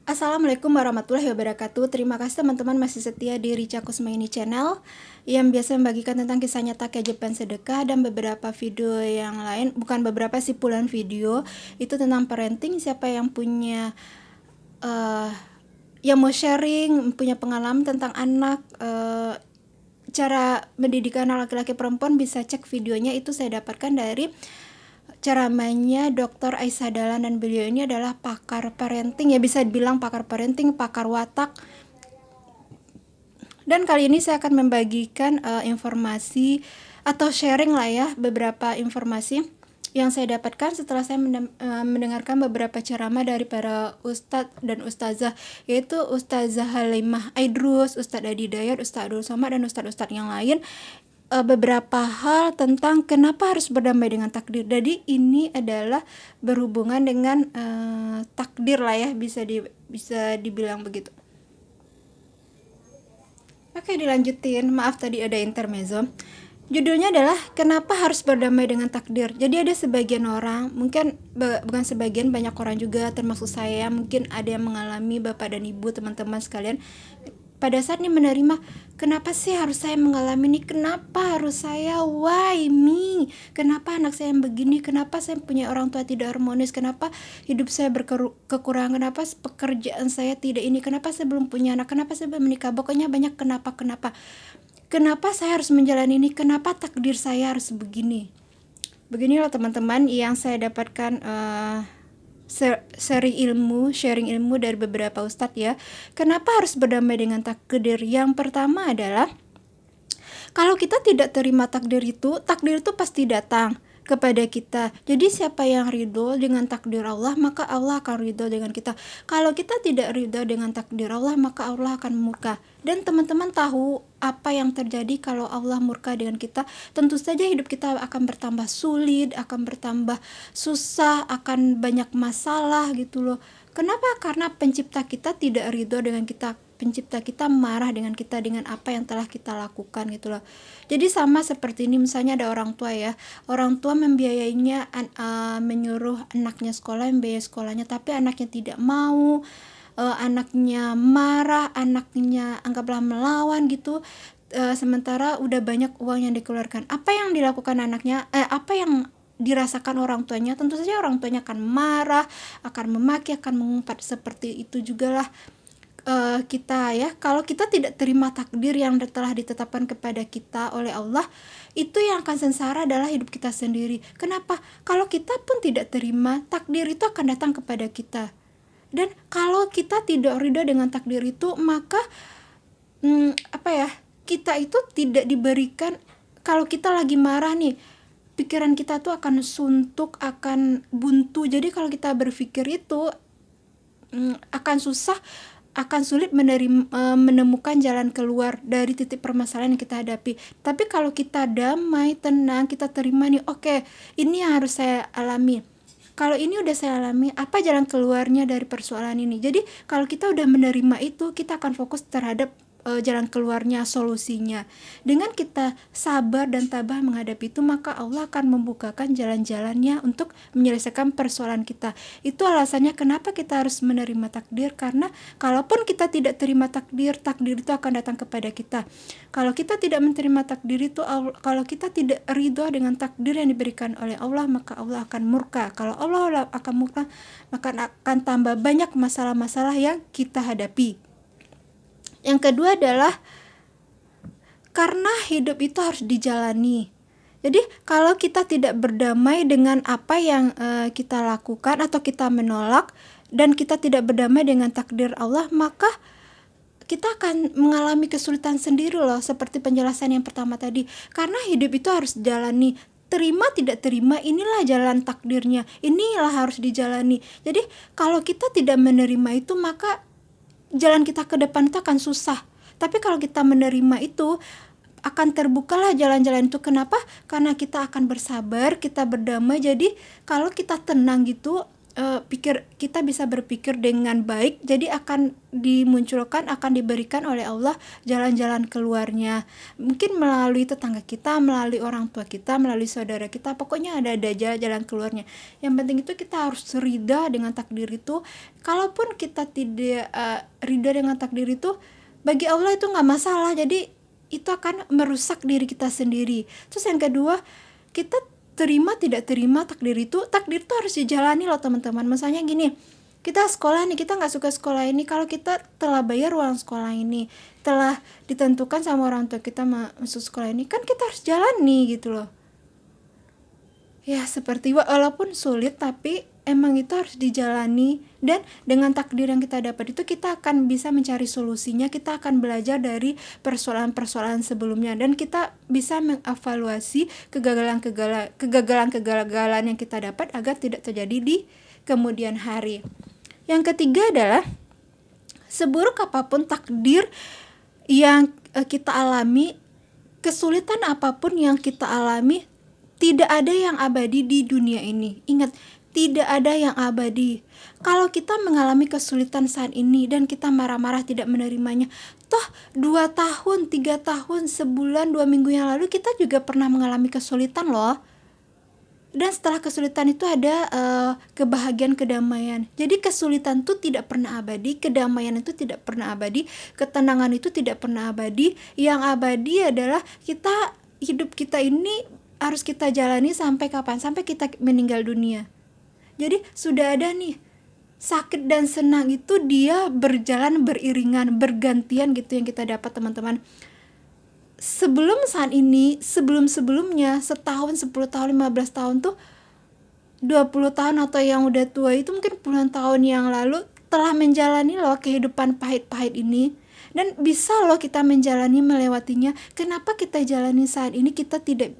Assalamualaikum warahmatullahi wabarakatuh. Terima kasih teman-teman masih setia di Richa Kusmaini Channel yang biasa membagikan tentang kisah nyata keajaiban sedekah dan beberapa video yang lain, bukan beberapa sih, puluhan video itu tentang parenting. Siapa yang punya yang mau sharing, punya pengalaman tentang anak, cara mendidik anak laki-laki perempuan, bisa cek videonya. Itu saya dapatkan dari ceramahnya Dr. Aisyah Dahlan, dan beliau ini adalah pakar parenting, ya bisa dibilang pakar parenting, pakar watak. Dan kali ini saya akan membagikan informasi atau sharing lah ya, beberapa informasi yang saya dapatkan setelah saya mendengarkan beberapa ceramah dari para ustadz dan ustazah, yaitu Ustazah Halimah Aidrus, Ustadz Adi Dayat, Ustadz Abdul Somad, dan ustadz-ustadz yang lain. Beberapa hal tentang kenapa harus berdamai dengan takdir. Jadi ini adalah berhubungan dengan takdir lah ya, bisa dibilang begitu. Oke, dilanjutin. Maaf tadi ada intermezzo. Judulnya adalah kenapa harus berdamai dengan takdir. Jadi ada sebagian orang, mungkin bukan sebagian, banyak orang juga termasuk saya, mungkin ada yang mengalami, bapak dan ibu, teman-teman sekalian, pada saat ini menerima, kenapa sih harus saya mengalami ini, kenapa harus saya, why me, kenapa anak saya yang begini, kenapa saya punya orang tua tidak harmonis, kenapa hidup saya berkekurangan, kenapa pekerjaan saya tidak ini, kenapa saya belum punya anak, kenapa saya belum menikah, pokoknya banyak kenapa saya harus menjalani ini, kenapa takdir saya harus begini. Beginilah teman-teman yang saya dapatkan sharing ilmu dari beberapa ustadz ya. Kenapa harus berdamai dengan takdir? Yang pertama adalah, kalau kita tidak terima takdir itu pasti datang kepada kita. Jadi siapa yang ridho dengan takdir Allah, maka Allah akan ridho dengan kita. Kalau kita tidak ridho dengan takdir Allah, maka Allah akan murka. Dan teman-teman tahu apa yang terjadi kalau Allah murka dengan kita? Tentu saja hidup kita akan bertambah sulit, akan bertambah susah, akan banyak masalah gitu loh. Kenapa? Karena pencipta kita tidak ridho dengan kita. Pencipta kita marah dengan kita, dengan apa yang telah kita lakukan gitu loh. Jadi sama seperti ini, misalnya ada orang tua ya, orang tua membiayainya, menyuruh anaknya sekolah, membiayai sekolahnya, tapi anaknya tidak mau, anaknya marah, anaknya anggaplah melawan gitu. Sementara udah banyak uang yang dikeluarkan, apa yang dilakukan anaknya, apa yang dirasakan orang tuanya? Tentu saja orang tuanya akan marah, akan memaki, akan mengumpat. Seperti itu juga lah kita ya. Kalau kita tidak terima takdir yang telah ditetapkan kepada kita oleh Allah, itu yang akan sengsara adalah hidup kita sendiri. Kenapa? Kalau kita pun tidak terima, takdir itu akan datang kepada kita. Dan kalau kita tidak ridho dengan takdir itu, maka kita itu tidak diberikan. Kalau kita lagi marah nih, pikiran kita tuh akan suntuk, akan buntu. Jadi kalau kita berpikir itu akan susah, akan sulit menemukan jalan keluar dari titik permasalahan yang kita hadapi. Tapi kalau kita damai, tenang, kita terima nih, oke, ini yang harus saya alami. Kalau ini udah saya alami, apa jalan keluarnya dari persoalan ini? Jadi kalau kita udah menerima itu, kita akan fokus terhadap jalan keluarnya, solusinya. Dengan kita sabar dan tabah menghadapi itu, maka Allah akan membukakan jalan-jalannya untuk menyelesaikan persoalan kita. Itu alasannya kenapa kita harus menerima takdir, karena kalaupun kita tidak terima takdir, takdir itu akan datang kepada kita. Kalau kita tidak menerima takdir itu, kalau kita tidak ridho dengan takdir yang diberikan oleh Allah, maka Allah akan murka. Kalau Allah akan murka, maka akan tambah banyak masalah-masalah yang kita hadapi. Yang kedua adalah karena hidup itu harus dijalani. Jadi kalau kita tidak berdamai dengan apa yang kita lakukan, atau kita menolak dan kita tidak berdamai dengan takdir Allah, maka kita akan mengalami kesulitan sendiri loh. Seperti penjelasan yang pertama tadi, karena hidup itu harus dijalani. Terima tidak terima, inilah jalan takdirnya, inilah harus dijalani. Jadi kalau kita tidak menerima itu, maka jalan kita ke depan itu akan susah. Tapi kalau kita menerima itu, akan terbukalah jalan-jalan itu. Kenapa? Karena kita akan bersabar, kita berdamai. Jadi kalau kita tenang gitu, kita bisa berpikir dengan baik, jadi akan dimunculkan, akan diberikan oleh Allah jalan-jalan keluarnya. Mungkin melalui tetangga kita, melalui orang tua kita, melalui saudara kita, pokoknya ada jalan keluarnya. Yang penting itu kita harus ridha dengan takdir itu. Kalaupun kita tidak ridha dengan takdir itu, bagi Allah itu nggak masalah, jadi itu akan merusak diri kita sendiri. Terus yang kedua, kita terima tidak terima takdir itu harus dijalani loh teman-teman. Misalnya gini, kita sekolah nih, kita nggak suka sekolah ini, kalau kita telah bayar uang sekolah ini, telah ditentukan sama orang tua kita masuk sekolah ini, kan kita harus jalani gitu loh. Ya seperti walaupun sulit, tapi emang itu harus dijalani. Dan dengan takdir yang kita dapat itu, kita akan bisa mencari solusinya, kita akan belajar dari persoalan-persoalan sebelumnya, dan kita bisa mengevaluasi kegagalan yang kita dapat agar tidak terjadi di kemudian hari. Yang ketiga adalah, seburuk apapun takdir yang kita alami, kesulitan apapun yang kita alami, tidak ada yang abadi di dunia ini. Ingat, tidak ada yang abadi. Kalau kita mengalami kesulitan saat ini dan kita marah-marah tidak menerimanya, toh 2 tahun, 3 tahun, sebulan, 2 minggu yang lalu kita juga pernah mengalami kesulitan loh. Dan setelah kesulitan itu ada kebahagiaan, kedamaian. Jadi kesulitan itu tidak pernah abadi, kedamaian itu tidak pernah abadi, ketenangan itu tidak pernah abadi. Yang abadi adalah hidup kita ini harus kita jalani sampai kapan? Sampai kita meninggal dunia. Jadi sudah ada nih, sakit dan senang itu dia berjalan beriringan, bergantian gitu yang kita dapat teman-teman. Sebelum saat ini, sebelum-sebelumnya, setahun, 10 tahun, 15 tahun tuh, 20 tahun atau yang udah tua itu mungkin puluhan tahun yang lalu telah menjalani loh kehidupan pahit-pahit ini. Dan bisa loh kita menjalani, melewatinya. Kenapa kita jalani saat ini kita tidak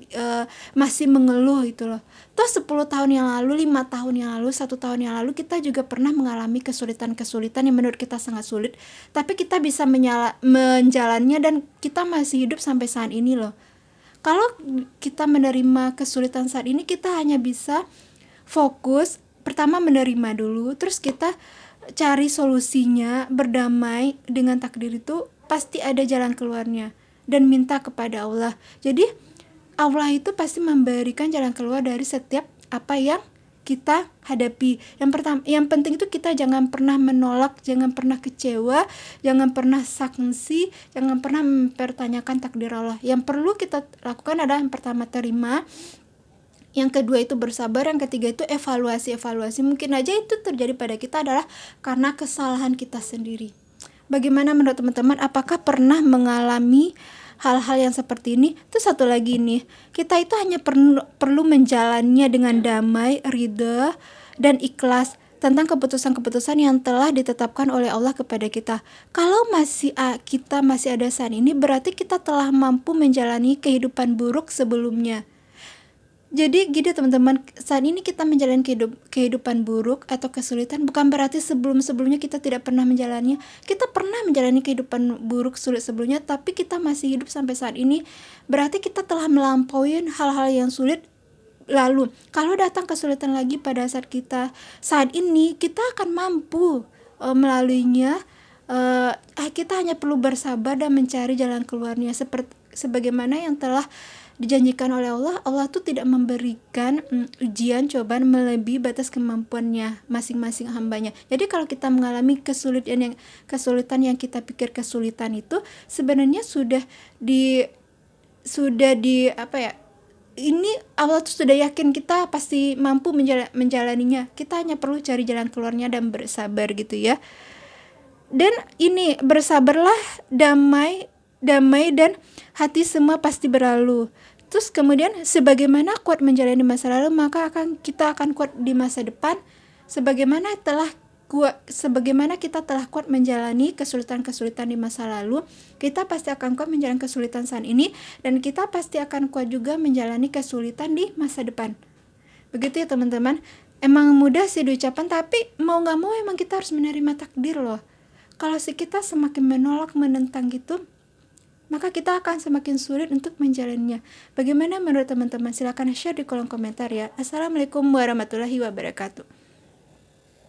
masih mengeluh gitu loh. Toh 10 tahun yang lalu, 5 tahun yang lalu, 1 tahun yang lalu kita juga pernah mengalami kesulitan-kesulitan yang menurut kita sangat sulit, tapi kita bisa menjalannya dan kita masih hidup sampai saat ini loh. Kalau kita menerima kesulitan saat ini, kita hanya bisa fokus, pertama menerima dulu, terus kita cari solusinya, berdamai dengan takdir itu, pasti ada jalan keluarnya, dan minta kepada Allah. Jadi Allah itu pasti memberikan jalan keluar dari setiap apa yang kita hadapi. Yang penting itu kita jangan pernah menolak, jangan pernah kecewa, jangan pernah sangsi, jangan pernah mempertanyakan takdir Allah. Yang perlu kita lakukan adalah yang pertama terima, yang kedua itu bersabar, yang ketiga itu evaluasi. Mungkin aja itu terjadi pada kita adalah karena kesalahan kita sendiri. Bagaimana menurut teman-teman? Apakah pernah mengalami hal-hal yang seperti ini? Terus satu lagi nih, kita itu hanya perlu menjalannya dengan damai, ridha, dan ikhlas tentang keputusan-keputusan yang telah ditetapkan oleh Allah kepada kita. Kalau kita masih ada saat ini, berarti kita telah mampu menjalani kehidupan buruk sebelumnya. Jadi gini teman-teman, saat ini kita menjalani kehidupan buruk atau kesulitan bukan berarti sebelumnya kita tidak pernah menjalaninya. Kita pernah menjalani kehidupan buruk sulit sebelumnya, tapi kita masih hidup sampai saat ini. Berarti kita telah melampaui hal-hal yang sulit lalu. Kalau datang kesulitan lagi pada saat ini, kita akan mampu melaluinya. Kita hanya perlu bersabar dan mencari jalan keluarnya, sebagaimana yang telah dijanjikan oleh Allah. Allah tuh tidak memberikan ujian, cobaan melebihi batas kemampuannya masing-masing hambanya. Jadi kalau kita mengalami kesulitan yang kita pikir kesulitan itu sebenarnya sudah ini Allah tuh sudah yakin kita pasti mampu menjalaninya. Kita hanya perlu cari jalan keluarnya dan bersabar gitu ya. Dan ini bersabarlah, damai dan hati semua pasti berlalu. Terus kemudian sebagaimana kuat menjalani masa lalu, maka kita akan kuat di masa depan. Sebagaimana kita telah kuat menjalani kesulitan-kesulitan di masa lalu, kita pasti akan kuat menjalani kesulitan saat ini, dan kita pasti akan kuat juga menjalani kesulitan di masa depan. Begitu ya teman-teman. Emang mudah sih diucapkan, tapi mau gak mau emang kita harus menerima takdir loh. Kalau kita semakin menolak, menentang gitu, maka kita akan semakin sulit untuk menjalannya. Bagaimana menurut teman-teman? Silakan share di kolom komentar ya. Assalamualaikum warahmatullahi wabarakatuh.